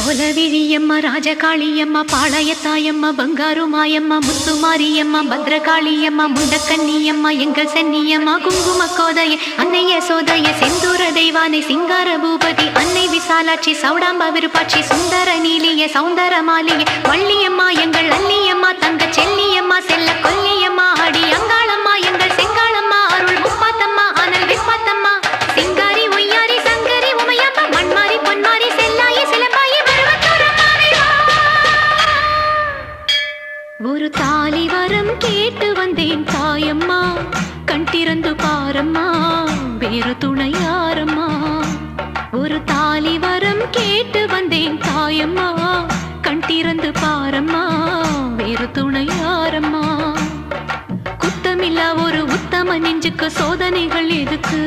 கோலவிழியம்மா ராஜகாளியம்மா பாளையத்தாயம்மா பங்காரு மாயம்மா முத்துமாரியம்மா பத்ரகாளியம்மா முண்டக்கன்னியம்மா எங்கள் சென்னியம்மா குங்கும கோதைய அன்னைய சோதைய செந்தூர தெய்வானை சிங்கார பூபதி அன்னை விசாலாட்சி சௌடாம்பா விருப்பாட்சி சுந்தர நீலிய சௌந்தர மாலிய வள்ளியம்மா எங்கள் அல்லியம்மா தங்க செல்லியம்மா செல்ல கொல்லியம்மா அடி அங்காளம்மா எங்கள் செங்காளம்மா அருள் முப்பாத்தம்மா அனல் விப்பாத்தம்மா சிங்காரி ஒய்யாரி சங்கரி உமையம்மா மண்மாரி பொன்மாரி செல்லாயி சிலம்பாயி ஒரு தாலி வரம் கேட்டு வந்தேன் தாயம்மா கண் திறந்து பாரம்மா வேறு துணையாரம்மா ஒரு தாலி வரம் கேட்டு வந்தேன் தாயம்மா கண் திறந்து பாரம்மா வேறு துணையாரம்மா குத்தமில்லா ஒரு உத்தம நெஞ்சுக்கு சோதனைகள் எதுக்கு